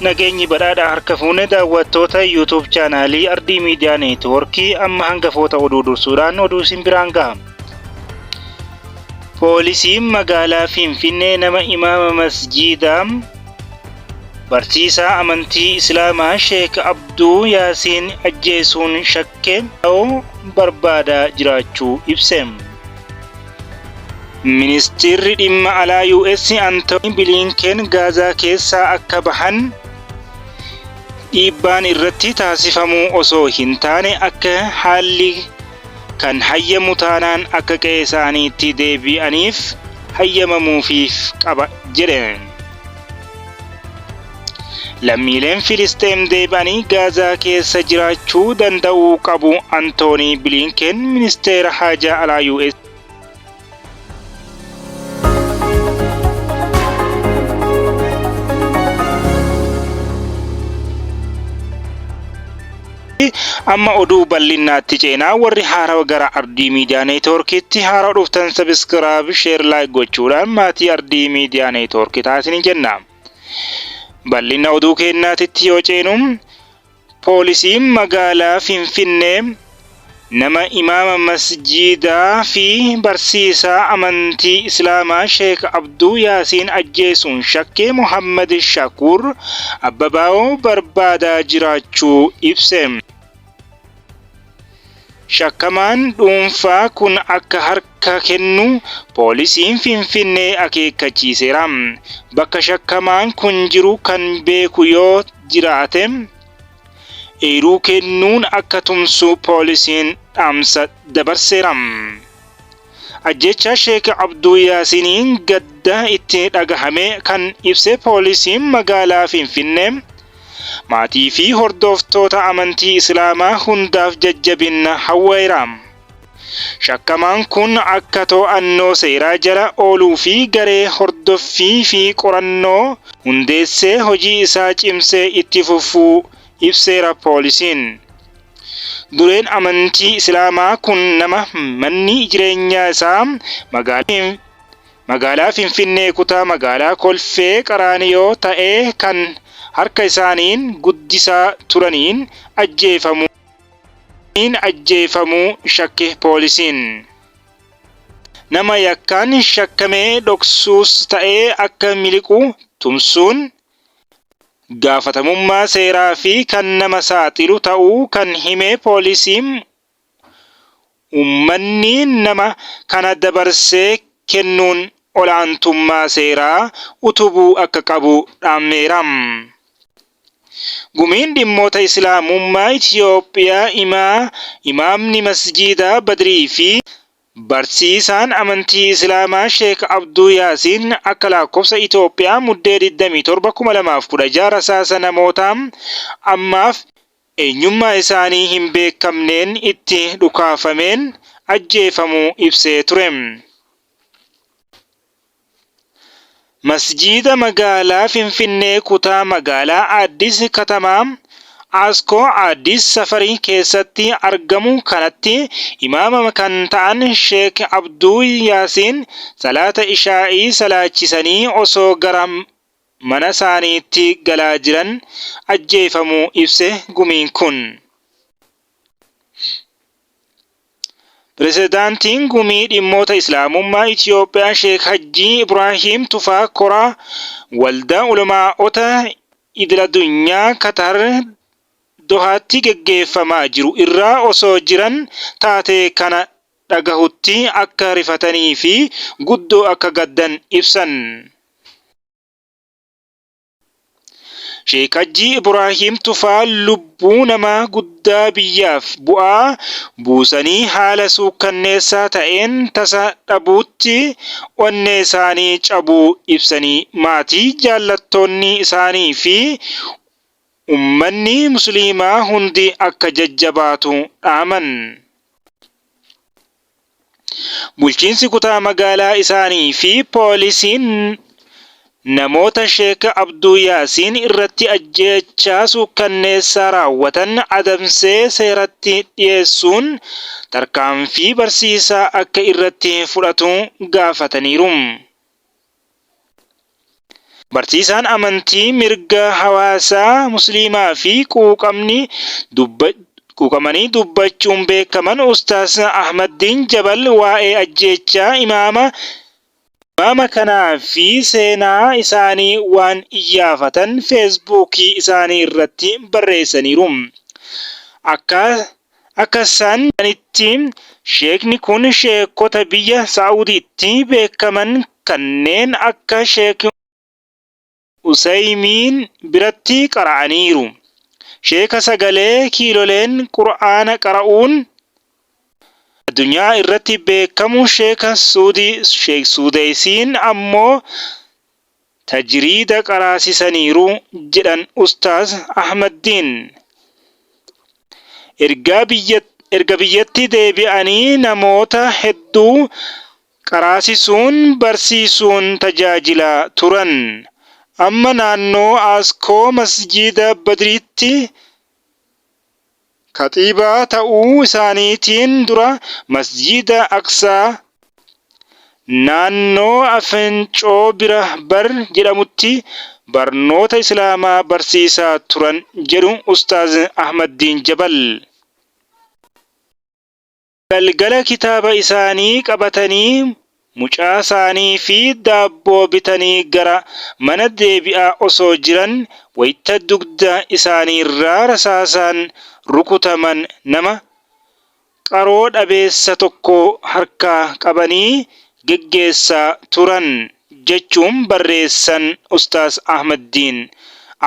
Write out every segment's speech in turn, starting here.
Nageenyi badhaadhaa harka fuune daawwattoota YouTube chaanaalii Ardii Miidiyaa Neetwoorkii amma hangafoota oduu dursuudhaan oduu isin biraan ga'a. Poolisiin magaalaa Finfinnee nama imaama masjiidaa barsiisaa amantii Islaamaa Sheek Abduu Yaasiin ajjeesuun shakkee barbaadaa jiraachuu ibse. Ministeerri dhimma alaa US Anthony Blinken Gaazaa keessaa akka bahan dhiibbaan irratti taasifamuu osoo hin taane akka haalli kan hayyamu taanaan akka qe'ee isaaniitti deebi'aniif hayyamamuufiif qaba jedhe. Lammiileen Filisxeem deebi'anii Gaazaa keessa jiraachuu danda'uu qabu. Anthony Blinken ministeera haajaa alaa US amma oduu bal'inaatti ceenaa. Warri haarawa gara Ardii Miidiyaa Neetwoorkiitti haarawa dhuftan sabiskiraayib sheer laayik gochuudhaan maatii Ardii Miidiyaa Neetwoorkii taasisanii jenna. Bal'ina oduu kennaatitti yoo ceenu poolisiin magaalaa Finfinnee nama imaama masjiidaa fi barsiisaa amantii Islaamaa Sheek Abduu Yaasiin ajjeesuun shakkee Muhammad Shakur Abbabaa'oo barbaadaa jiraachuu ibse. Shakkamaan dhuunfaa kun akka harka kennu poolisiin Finfinnee akeekkachiiseera. Bakka shakkamaan kun jiru kan beeku yoo jiraate eeruu kennuun akka tumsu poolisiin dhaamsa dabarseera. Ajjecha Sheek Abduu Yaasiiniin gadda itti dhagahame kan ibse poolisiin magaalaa Finfinnee maatii fi hordoftoota amantii Islaamaa hundaaf jajjabina hawweera. Shakkamaan kun akka to'annoo seeraa jala ooluu fi garee hordoffii fi qorannoo hundeessee hojii isaa cimsee itti fufuu ibseera poolisiin. Dureen amantii Islaamaa kun nama manni jireenyaa isaa magaalaa Finfinnee kutaa magaalaa Kolfee Qaraaniyoo ta'ee kan harka isaaniin guddisaa turaniin ajjeefamuu shakke poolisiin. Nama yakkaan shakkamee dhoksuus ta'ee akka miliqu tumsuun gaafatamummaa seeraa fi kan nama saaxilu ta'uu kan hime poolisiin uummanni nama kana dabarsee kennuun olaantummaa seeraa utubuu akka qabu dhaameera. Gumiin dhimmoota Islaamummaa Itiyoophiyaa imaamni masjiidaa Badrii fi barsiisaan amantii Islaamaa Sheek Abduu Yaasiin akka lakkoofsa Itiyoophiyaa muddee 27/2016 rasaasa namoota ammaaf eenyummaa isaanii hin beekamneen itti dhukaafameen ajjeefamuu ibsee ture. Masjiida magaalaa Finfinnee kutaa magaalaa Addis Katamaa Askoo Addis Safarii keessatti argamu kanatti imaama kan ta'an Sheek Abduu Yaasiin salaata ishaa'ii salaachisanii osoo gara mana isaaniitti galaa jiran ajjeefamuu ibse gumiin kun. Pirezidaantiin gumii dhimmoota Islaamummaa Itiyoophiyaa Sheek Hajji Ibraahiim Tufaa Koraa waldaa ulamaa'ota idil-addunyaa Qatar Dohaatti geggeeffamaa jiru irraa osoo jiran taatee kana dhagahutti akka rifatanii fi guddoo akka gaddan ibsan. Sheek Hajji Ibraahiim Tufaa lubbuu nama guddaa biyyaaf bu'aa buusanii haala suukkanneessaa ta'een tasa dhabuutti onnee isaanii cabuu ibsanii maatii jaallattoonni isaanii fi ummanni musliimaa hundi akka jajjabaatu dhaaman. Bulchiinsi kutaa magaalaa isaanii fi poolisiin namoota Sheek Abduu Yaasiin irratti ajjeechaa suukkanneessaa raawwatan adamsee seeratti dhiyeessuun tarkaanfii barsiisaa akka irratti fudhatu gaafataniiru. Barsiisaan amantii mirga hawaasaa musliimaa fi quuqamanii dubbachuun beekaman Ustaaz Ahmaddiin Jabal waa'ee ajjeechaa imaama kanaa fi seenaa isaanii waan iyyaafatan feesbuukii isaanii irratti barreessaniiru. Akka isaan jedhanitti sheekni kun sheekota biyya Saa'udiitti beekaman kanneen akka Sheek Usaymiin biratti qara'aniiru. Sheeka sagalee kiiloleen Qur'aana qara'uun addunyaa irratti beekamu Sheek Suudeysiin ammoo tajriida qaraasisaniiru jedhan Ustaaz Ahmaddiin. Erga biyyatti deebi'anii namoota hedduu qaraasisuun barsiisuun tajaajilaa turan. Amma naannoo Askoo masjiida Badriitti katiibaa ta'uu isaaniitiin dura masjiida Aqsaa naannoo Afencoo bira bar jedhamutti barnoota Islaamaa barsiisaa turan jedhu Ustaaz Ahmaddiin Jabal. Galgala kitaaba isaanii qabatanii mucaa isaanii fi daabboo bitanii gara mana deebi'aa osoo jiran wayita dugda isaanii irraa rasaasaan rukutaman nama qaroo dhabeessa tokko harkaa qabanii geggeessaa turan jechuun barreessan Ustaaz Ahmaddiin.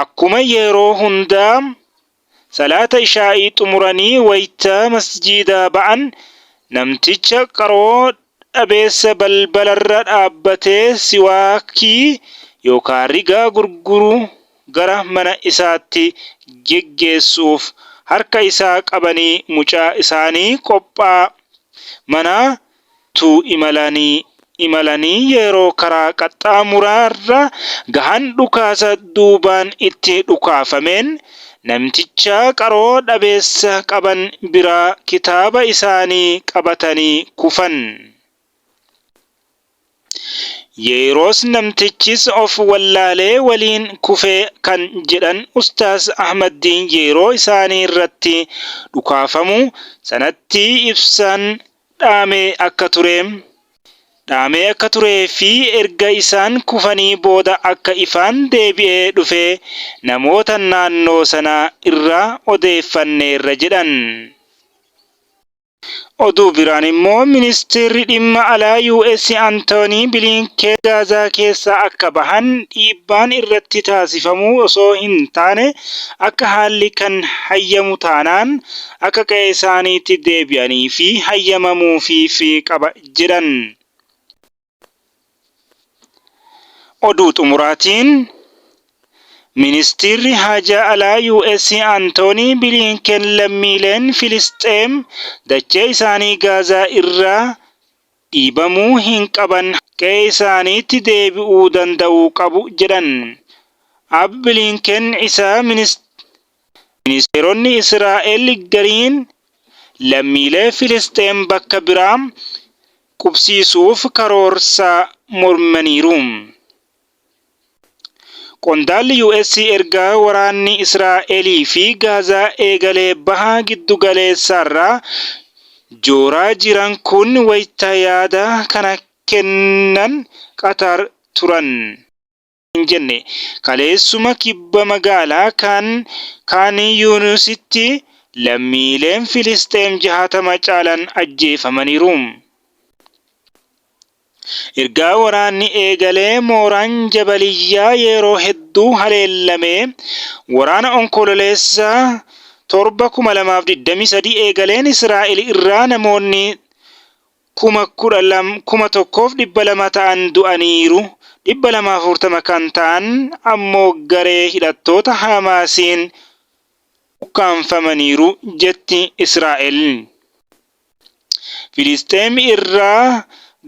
Akkuma yeroo hundaa salaata ishaa'ii xumuranii wayita masjiidaa ba'an namticha qaroo dhabeessa balbalarra dhaabbatee siwaakii yookaan rigaa gurguru gara mana isaatti geggeessuuf harka isaa qabanii mucaa isaanii qophaa manaatu imalanii yeroo karaa qaxxaamuraarra gahan dhukaasa duubaan itti dhukaafameen namticha qaroo dhabeessa qaban biraa kitaaba isaanii qabatanii kufan. Yeroos namtichis of wallaalee waliin kufee kan jedhan Ustaaz Ahmaddiin yeroo isaanii irratti dhukaafamu sanatti ibsaan dhaamee akka turee fi erga isaan kufanii booda akka ifaan deebi'ee dhufee namoota naannoo sanaa irraa odeeffanneerra jedhan. Oduu biraan immoo ministeerri dhimma alaa US Antoonii Biliinkeen Gaazaa keessaa akka bahan dhiibbaan irratti taasifamu osoo hin taane akka haalli kan hayyamu taanaan akka qe'ee isaaniitti deebi'anii fi hayyamamuufi qaba jedhan. Oduu xumuraatiin Ministeerri Haajaa Alaa US Antoonii Biliinkeen lammiileen Filisxeem dachee isaanii Gaazaa irraa dhiibamuu hin qaban qe'ee isaaniitti deebi'uu danda'uu qabu jedhan. Biliinkeen isaa ministeeronni Israa'el gariin lammiilee Filisxeem bakka biraa qubsiisuuf karoorsaa mormaniiru. Qondaalli US ergaa waraanni Israa'elii fi Gaazaa eegalee bahaa giddugaleessaarraa jooraa jiran kun wayita yaada kana kennan Qatar turan. Jenne kaleessuma kibba magaalaa Kaan Yuunisitti lammiileen Filisxeem 60 caalan ajjeefamaniiru. Ergaa waraanni eegalee mooraan Jabaliyyaa yeroo hedduu haleellamee waraana onkololeessaa 7,2023 eegaleen Israa'el irraa namoonni 12,200 ta'an du'aniiru. 240 kan ta'an ammoo garee hidhattoota Hamaasiin ukkaanfamaniiru jetti Israa'el. Filisxeem irraa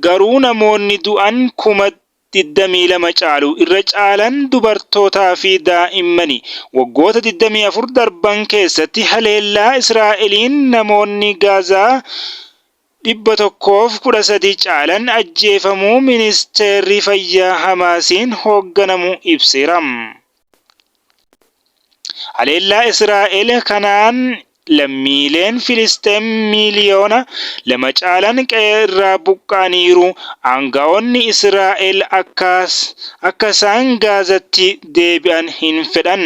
garuu namoonni du'an 22,000 caalu irra caalan dubartootaa fi daa'immani. Waggoota 24 darban keessatti haleellaa Israa'eliin namoonni Gaazaa 113 caalan ajjeefamuu ministeerri fayyaa Hamaasiin hoogganamu ibseera. Haleellaa Israa'el kanaan lammiileen Filisxeem miliyoona 2 caalan qe'ee irraa buqqa'aniiru. Aangaa'onni Israa'el akka isaan Gaazatti deebi'an hin fedhan.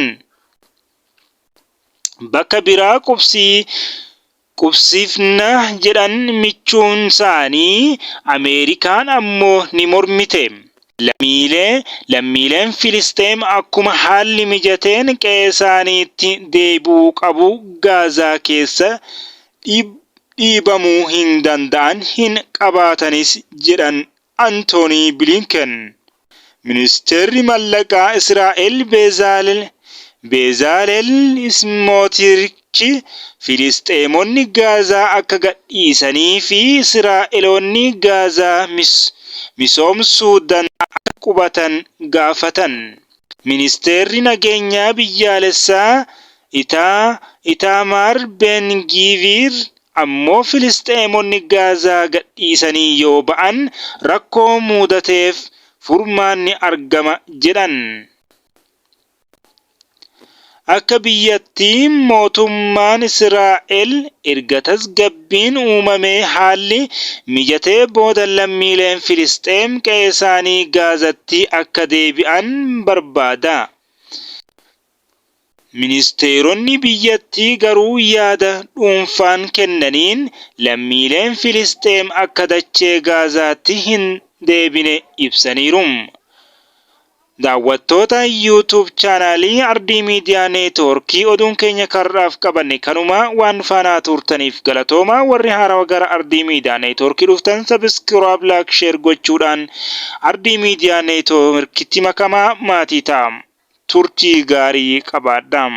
Bakka biraa qubsiifna jedhan michuun isaanii Ameerikaan ammoo ni mormite. Lammiileen Filisxeem akkuma haalli mijateen qe'ee isaaniitti deebi'uu qabu. Gaazaa keessa dhiibamuu hin danda'an hin qabaatanis jedhan Antoonii Bilinken. Ministeerri maallaqaa Israa'el Beezaaleel Ismootrichi Filisxeemonni Gaazaa akka gadhiisanii fi Israa'eloonni Gaazaa misoomsuu akka qubatan gaafatan. Ministeerri nageenyaa biyyaalessaa Itamar Ben-Gvir ammoo Filisxeemonni Gaazaa gadhiisanii yoo ba'an rakkoo mudateef furmaanni argama jedhan. Akka biyyattii mootummaan Israa'el erga tasgabbiin uumamee haalli mijatee booda lammiileen Filisxeem qe'ee isaanii Gaazatti akka deebi'an barbaada. Ministeeronni biyyattii garuu yaada dhuunfaan kennaniin lammiileen Filisxeem akka dachee Gaazaatti hin deebine ibsaniiru. Daawwattoota YouTube chaanaalii Ardii Miidiyaa Neetwoorkii oduun keenya karraaf qabanne kanuma waan faanaa turtaniif galatooma. Warri haarawaa gara Ardii Miidiyaa Neetwoorkii dhuftan sabiskiraayib laayik sheer gochuudhaan Ardii Miidiyaa Neetwoorkiitti makamaa maatii ta'a. Turtii gaarii qabaadhaa.